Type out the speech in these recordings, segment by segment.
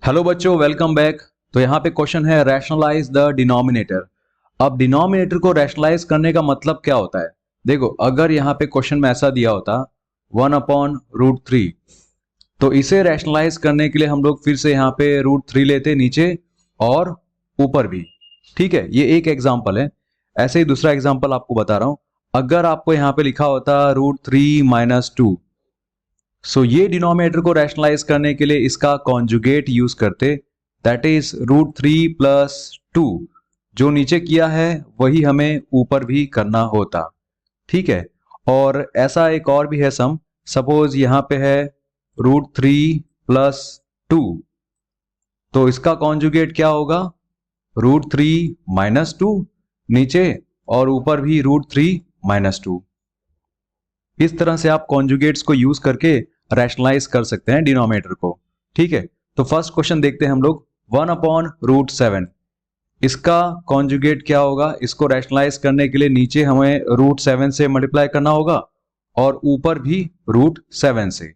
Hello बच्चों, welcome back. तो यहाँ पे क्वेश्चन है रैशनलाइज द डिनोमिनेटर। अब डिनोमिनेटर को रैशनलाइज करने का मतलब क्या होता है? देखो, अगर यहाँ पे क्वेश्चन में ऐसा दिया होता 1/√3, तो इसे रैशनलाइज करने के लिए हम लोग फिर से यहाँ पे √3 लेते नीचे और ऊपर भी। ठीक है, ये एक एग्जाम्पल है। ऐसे ही दूसरा एग्जाम्पल आपको बता रहा हूं। अगर आपको यहाँ पे लिखा होता √3 - 2, सो ये डिनोमिनेटर को रैशनलाइज करने के लिए इसका कॉन्जुगेट यूज करते, दैट इज √3 + 2। जो नीचे किया है वही हमें ऊपर भी करना होता। ठीक है, और ऐसा एक और भी है सम। सपोज यहां पे है √3 + 2, तो इसका कॉन्जुगेट क्या होगा? √3 - 2 नीचे और ऊपर भी √3 - 2। इस तरह से आप कॉन्जुगेट्स को यूज करके रैशनलाइज कर सकते हैं डिनोमिनेटर को। ठीक है, तो फर्स्ट क्वेश्चन देखते हैं हम लोग। 1/√7, इसका कॉन्जुगेट क्या होगा? इसको रैशनलाइज करने के लिए नीचे हमें √7 से मल्टीप्लाई करना होगा और ऊपर भी √7 से।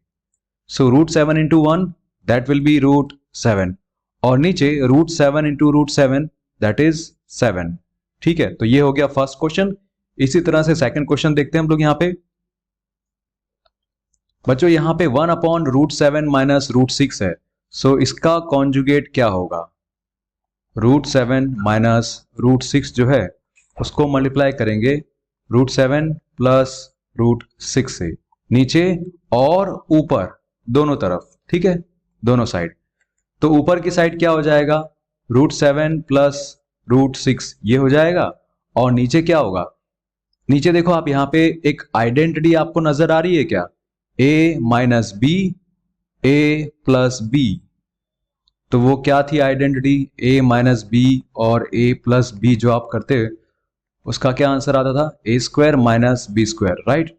सो √7 × 1 दैट विल बी √7, और नीचे √7 × √7 दैट इज 7। ठीक है, तो ये हो गया फर्स्ट क्वेश्चन। इसी तरह से सेकंड क्वेश्चन देखते हैं हम लोग। यहाँ पे बच्चों यहाँ पे 1/√7 - √6 है। सो इसका कॉन्जुगेट क्या होगा? √7 - √6 जो है उसको मल्टीप्लाई करेंगे √7 + √6 से, नीचे और ऊपर दोनों तरफ। ठीक है, दोनों साइड। तो ऊपर की साइड क्या हो जाएगा? √7 + √6 ये हो जाएगा। और नीचे क्या होगा? नीचे देखो आप, यहाँ पे एक आइडेंटिटी आपको नजर आ रही है क्या? a - b, a + b। तो वो क्या थी आइडेंटिटी? a - b और a + b जो आप करते उसका क्या आंसर आता था? a² - b², right.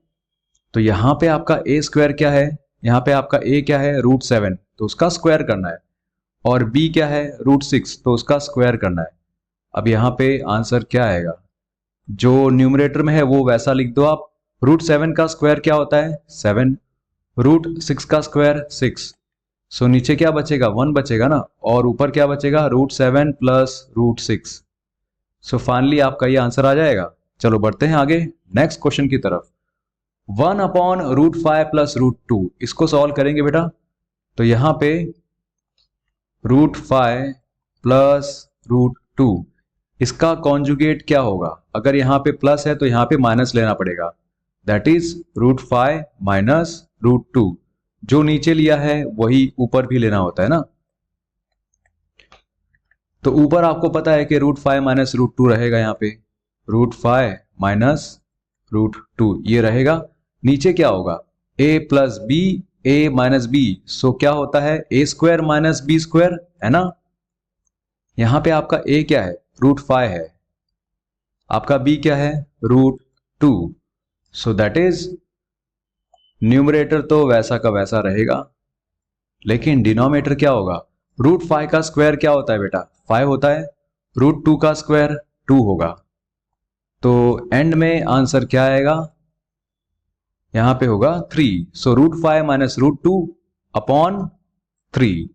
तो यहां पे आपका a² क्या है? यहां पे आपका a क्या है? √7, तो उसका स्क्वायर करना है। और b क्या है? √6, तो उसका स्क्वायर करना है। अब यहाँ पे आंसर क्या आएगा? जो न्यूमरेटर में है वो वैसा लिख दो आप। √7 का स्क्वायर क्या होता है? 7। √6 का स्क्वायर 6। सो नीचे क्या बचेगा? 1 बचेगा ना, और ऊपर क्या बचेगा? √7 + √6। सो फाइनली आपका ये आंसर आ जाएगा। चलो बढ़ते हैं आगे नेक्स्ट क्वेश्चन की तरफ। 1/√5 + √2, इसको सॉल्व करेंगे बेटा। तो यहां पे √5 + √2, इसका कॉन्जुगेट क्या होगा? अगर यहां पे प्लस है तो यहां पे माइनस लेना पड़ेगा, दैट इज √5 - √2। जो नीचे लिया है वही ऊपर भी लेना होता है ना। तो ऊपर आपको पता है कि √5 - √2 रहेगा। यहाँ पे √5 - √2 ये रहेगा। नीचे क्या होगा? a + b, a - b। सो क्या होता है? a² - b², है ना। यहां पे आपका a क्या है? √5 है। आपका b क्या है? √2। सो दैट इज न्यूमरेटर तो वैसा का वैसा रहेगा, लेकिन डिनोमिनेटर क्या होगा? √5 का स्क्वायर क्या होता है बेटा? 5 होता है। √2 का स्क्वायर 2 होगा। तो एंड में आंसर क्या आएगा? यहां पे होगा 3। सो √5 - √2 अपॉन 3।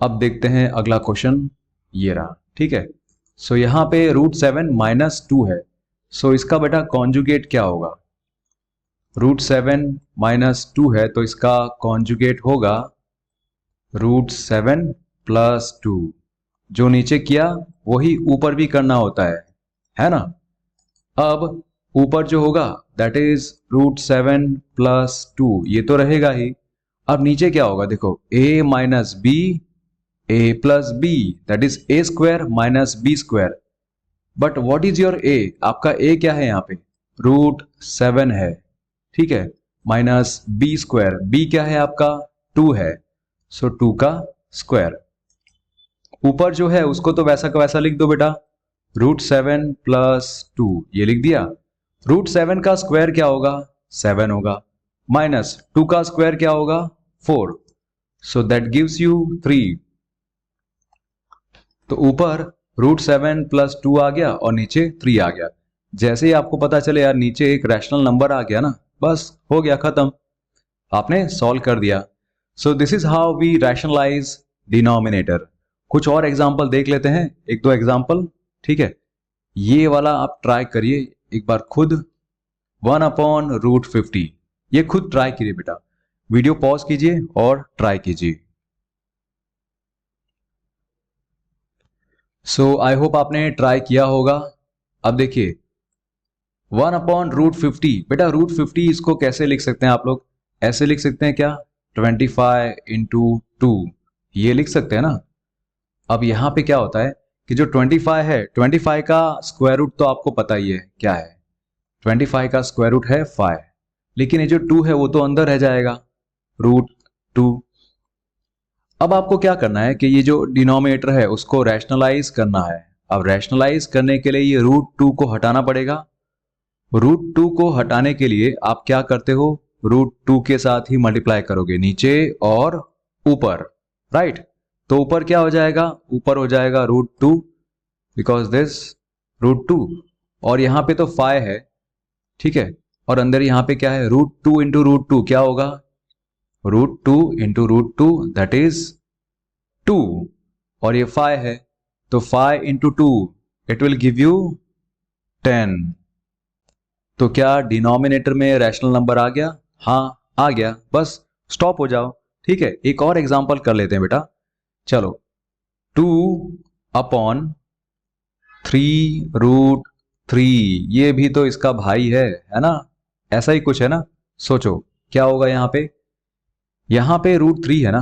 अब देखते हैं अगला क्वेश्चन, ये रहा। ठीक है, सो यहां पे √7 - 2 है। सो इसका बेटा कॉन्जुगेट क्या होगा? √7 - 2 है तो इसका कॉन्जुगेट होगा √7 + 2। जो नीचे किया वही ऊपर भी करना होता है ना। अब ऊपर जो होगा दैट इज √7 + 2, ये तो रहेगा ही। अब नीचे क्या होगा? देखो a - b, a + b, that is a² - b²। But what is your a? आपका a क्या है? यहाँ पे √7 है। ठीक है, माइनस b²। b क्या है आपका? 2 है। सो 2 का स्क्वायर। ऊपर जो है उसको तो वैसा का वैसा लिख दो बेटा, √7 + 2 ये लिख दिया। √7 का स्क्वायर क्या होगा? 7 होगा। माइनस 2 का स्क्वायर क्या होगा? 4। So that gives you 3। तो ऊपर √7 + 2 आ गया और नीचे 3 आ गया। जैसे ही आपको पता चले यार नीचे एक रैशनल नंबर आ गया ना, बस हो गया खत्म, आपने सॉल्व कर दिया। So this is how we rationalize denominator. कुछ और एग्जाम्पल देख लेते हैं, एक दो एग्जाम्पल, ठीक है। ये वाला आप ट्राई करिए एक बार खुद, 1/√50, ये खुद ट्राई कीजिए बेटा, वीडियो पॉज कीजिए और ट्राई कीजिए। सो आई होप आपने ट्राई किया होगा। अब देखिए 1/√50, बेटा √50 इसको कैसे लिख सकते हैं आप लोग, ऐसे लिख सकते हैं क्या, 25 × 2, ये लिख सकते हैं ना। अब यहां पे क्या होता है कि जो 25 है, 25 का स्क्वायर रूट तो आपको पता ही है क्या है, 25 का स्क्वायर रूट है 5, लेकिन ये जो 2 है वो तो अंदर रह जाएगा, √2। अब आपको क्या करना है कि ये जो डिनोमिनेटर है उसको रैशनलाइज करना है। अब रैशनलाइज करने के लिए ये √2 को हटाना पड़ेगा। √2 को हटाने के लिए आप क्या करते हो, √2 के साथ ही मल्टीप्लाई करोगे नीचे और ऊपर, राइट। तो ऊपर क्या हो जाएगा, ऊपर हो जाएगा √2 बिकॉज दिस √2, और यहां पे तो 5 है, ठीक है, और अंदर यहां पे क्या है, √2 × √2 क्या होगा, √2 × √2 दैट इज 2, और ये 5 है, तो 5 × 2 इट विल गिव यू 10। तो क्या डिनोमिनेटर में रैशनल नंबर आ गया, हाँ आ गया, बस स्टॉप हो जाओ, ठीक है। एक और एग्जांपल कर लेते हैं बेटा, चलो 2/3√3, ये भी तो इसका भाई है ना, ऐसा ही कुछ है ना। सोचो क्या होगा यहां पे √3 है ना,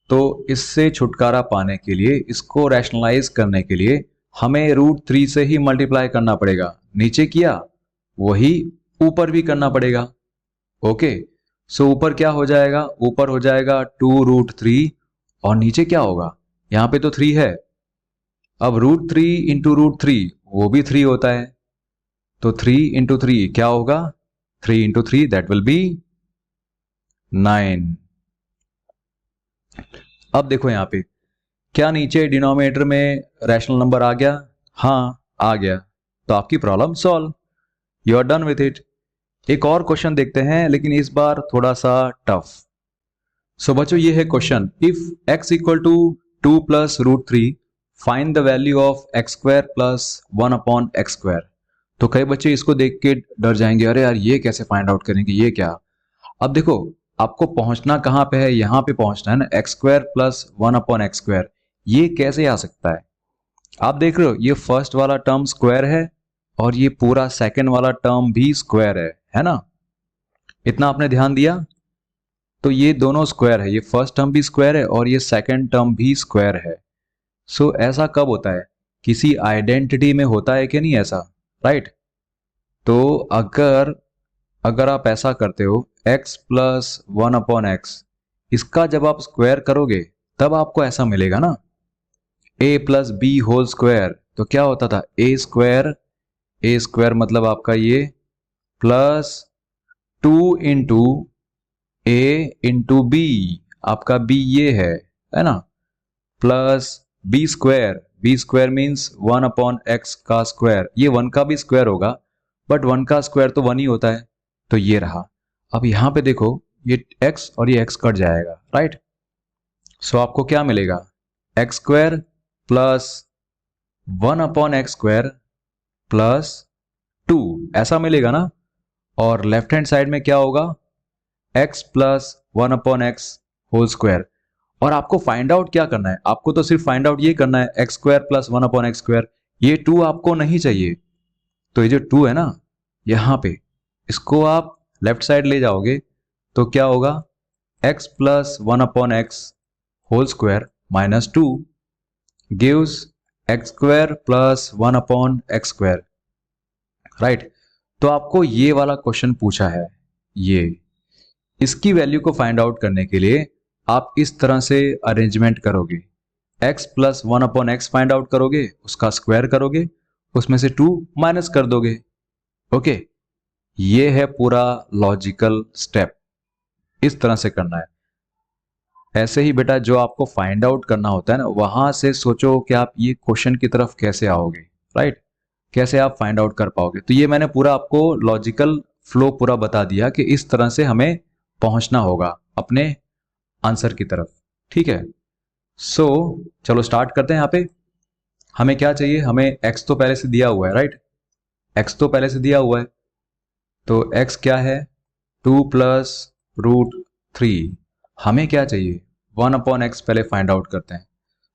तो इससे छुटकारा पाने के लिए, इसको रैशनलाइज करने के लिए हमें √3 से ही मल्टीप्लाई करना पड़ेगा, नीचे किया वही ऊपर भी करना पड़ेगा, ओके। सो ऊपर क्या हो जाएगा, ऊपर हो जाएगा 2√3, और नीचे क्या होगा, यहां पे तो 3 है, अब √3 × √3 वो भी 3 होता है, तो 3 × 3 क्या होगा, 3 × 3 दैट विल बी 9। अब देखो यहां पे क्या नीचे डिनोमिनेटर में रैशनल नंबर आ गया, हाँ आ गया, तो आपकी problem solve, you are done with it. एक और क्वेश्चन देखते हैं, लेकिन इस बार थोड़ा सा टफ। सो बच्चों ये है question, if x = 2 + √3 find the value of x² + 1/x²। तो कई बच्चे इसको देख के डर जाएंगे, अरे यार ये कैसे फाइंड आउट करेंगे, ये क्या। अब देखो आपको पहुंचना कहां पे है, यहां पे पहुंचना है ना, x² + 1/x², ये कैसे आ सकता है। आप देख रहे हो ये फर्स्ट वाला टर्म स्क्वायर है और ये पूरा सेकंड वाला टर्म भी स्क्वायर है ना, इतना आपने ध्यान दिया। तो ये दोनों स्क्वायर है, ये फर्स्ट टर्म भी स्क्वायर है और ये सेकंड टर्म भी स्क्वायर है। सो ऐसा कब होता है, किसी आइडेंटिटी में होता है कि नहीं ऐसा, राइट। तो अगर आप ऐसा करते हो x + 1/x, इसका जब आप स्क्वायर करोगे तब आपको ऐसा मिलेगा ना, a + b² तो क्या होता था, a² मतलब आपका ये प्लस 2 × a × b, आपका b ये है ना, प्लस b² मीन्स 1/x का स्क्वायर, ये 1 का भी स्क्वायर होगा बट 1 का स्क्वायर तो 1 ही होता है, तो ये रहा। अब यहां पे देखो ये x और ये x कट जाएगा, राइट। सो आपको क्या मिलेगा, x² + 1/x² + 2 ऐसा मिलेगा ना, और लेफ्ट हैंड साइड में क्या होगा, x + 1/x²। और आपको फाइंड आउट क्या करना है, आपको तो सिर्फ फाइंड आउट ये करना है x² + 1/x², ये 2 आपको नहीं चाहिए, तो ये जो 2 है ना यहां पे, इसको आप लेफ्ट साइड ले जाओगे तो क्या होगा, x + 1/x² - 2 gives x² + 1/x², right. तो आपको ये वाला क्वेश्चन पूछा है, ये इसकी वैल्यू को फाइंड आउट करने के लिए आप इस तरह से अरेंजमेंट करोगे, x + 1/x फाइंड आउट करोगे, उसका स्क्वायर करोगे, उसमें से 2 माइनस कर दोगे, ओके। ये है पूरा लॉजिकल स्टेप, इस तरह से करना है। ऐसे ही बेटा जो आपको फाइंड आउट करना होता है ना, वहां से सोचो कि आप ये क्वेश्चन की तरफ कैसे आओगे, राइट, कैसे आप फाइंड आउट कर पाओगे। तो ये मैंने पूरा आपको लॉजिकल फ्लो पूरा बता दिया कि इस तरह से हमें पहुंचना होगा अपने आंसर की तरफ, ठीक है। सो चलो स्टार्ट करते हैं। यहाँ पे हमें क्या चाहिए, हमें x तो पहले से दिया हुआ है, राइट। x तो पहले से दिया हुआ है, तो x क्या है, 2 + √3। हमें क्या चाहिए, 1/x पहले फाइंड आउट करते हैं।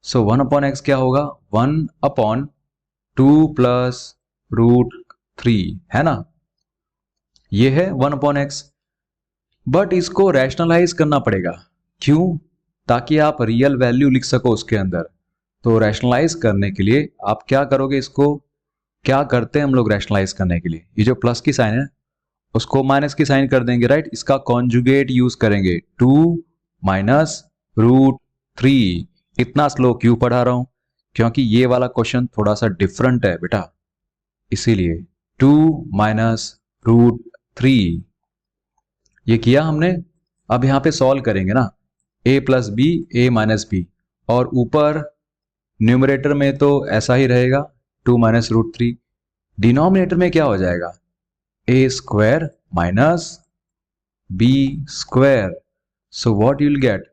सो 1/x क्या होगा, 1/2 + √3 है ना, ये है 1/x। बट इसको रैशनलाइज करना पड़ेगा, क्यों, ताकि आप रियल वैल्यू लिख सको उसके अंदर। तो रैशनलाइज करने के लिए आप क्या करोगे, इसको क्या करते हैं हम लोग रैशनलाइज करने के लिए, ये जो प्लस की साइन है उसको माइनस की साइन कर देंगे, राइट। इसका कॉन्जुगेट यूज करेंगे, 2 - √3। इतना स्लो क्यों पढ़ा रहा हूं, क्योंकि ये वाला क्वेश्चन थोड़ा सा डिफरेंट है बेटा, इसीलिए 2 - √3 ये किया हमने। अब यहां पे सॉल्व करेंगे ना, a + b a - b, और ऊपर न्यूमरेटर में तो ऐसा ही रहेगा 2 - √3। डिनोमिनेटर में क्या हो जाएगा, a² - b²। So what you will get,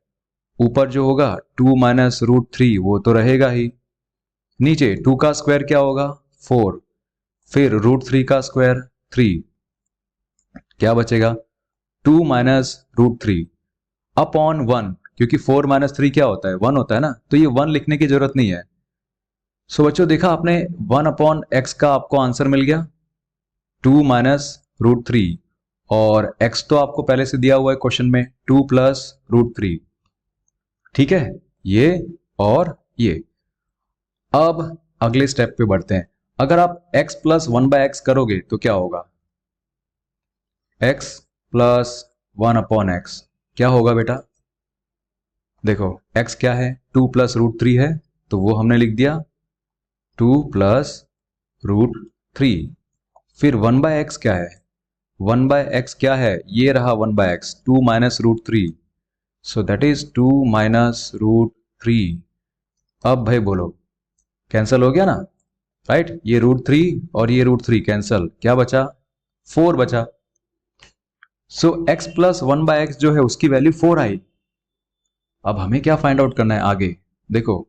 ऊपर जो होगा 2 - √3 वो तो रहेगा ही, नीचे 2 का स्क्वायर क्या होगा 4, फिर √3 का स्क्वायर 3, क्या बचेगा 2 - √3 अपॉन 1, क्योंकि 4 - 3 क्या होता है 1 होता है ना, तो ये 1 लिखने की जरूरत नहीं है। सो बच्चों देखा आपने, 1/x का आपको आंसर मिल गया 2 - √3, और x तो आपको पहले से दिया हुआ है क्वेश्चन में 2 + √3, ठीक है, ये और ये। अब अगले स्टेप पे बढ़ते हैं। अगर आप x + 1/x करोगे तो क्या होगा, x + 1/x क्या होगा बेटा, देखो x क्या है 2 + √3 है, तो वो हमने लिख दिया 2 + √3। फिर 1/x क्या है, 1/x क्या है, ये रहा 1/x 2 - √3, सो दैट इज 2 - √3। अब भाई बोलो, कैंसिल हो गया ना, राइट, ये √3 और ये √3 कैंसिल, क्या बचा 4 बचा। सो x + 1/x जो है उसकी वैल्यू 4 आई। अब हमें क्या फाइंड आउट करना है आगे, देखो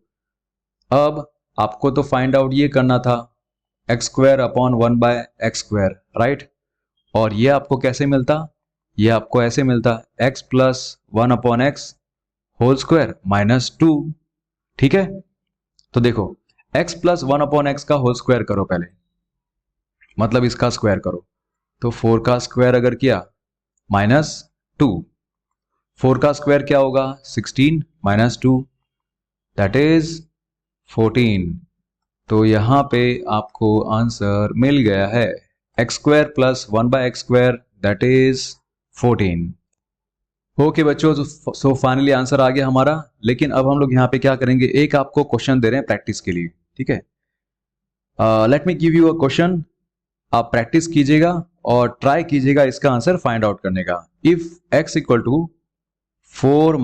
अब आपको तो फाइंड आउट ये करना था x² अपॉन 1/x², राइट। और ये आपको कैसे मिलता, ये आपको ऐसे मिलता x + 1/x होल स्क्वायर -2, ठीक है। तो देखो x + 1/x का होल स्क्वायर करो पहले, मतलब इसका स्क्वायर करो, तो 4 का स्क्वायर अगर किया -2, 4 का स्क्वायर क्या होगा 16 - 2 दैट इज 14। तो यहां पे आपको आंसर मिल गया है x² + 1/x² that is 14। Okay बच्चों, सो फाइनली आंसर आ गया हमारा। लेकिन अब हम लोग यहाँ पे क्या करेंगे, एक आपको क्वेश्चन दे रहे हैं प्रैक्टिस के लिए, ठीक है। Let me give you a question, आप प्रैक्टिस कीजिएगा और ट्राई कीजिएगा इसका आंसर फाइंड आउट करने का। इफ x = 4 -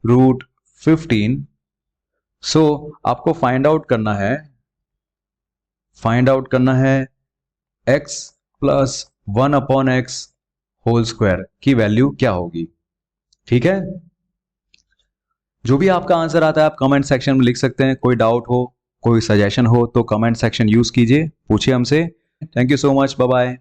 √15, सो आपको फाइंड आउट करना है x + 1/x होल स्क्वायर की वैल्यू क्या होगी, ठीक है। जो भी आपका आंसर आता है आप कमेंट सेक्शन में लिख सकते हैं। कोई डाउट हो, कोई सजेशन हो तो कमेंट सेक्शन यूज कीजिए, पूछिए हमसे। Thank you so much, bye bye.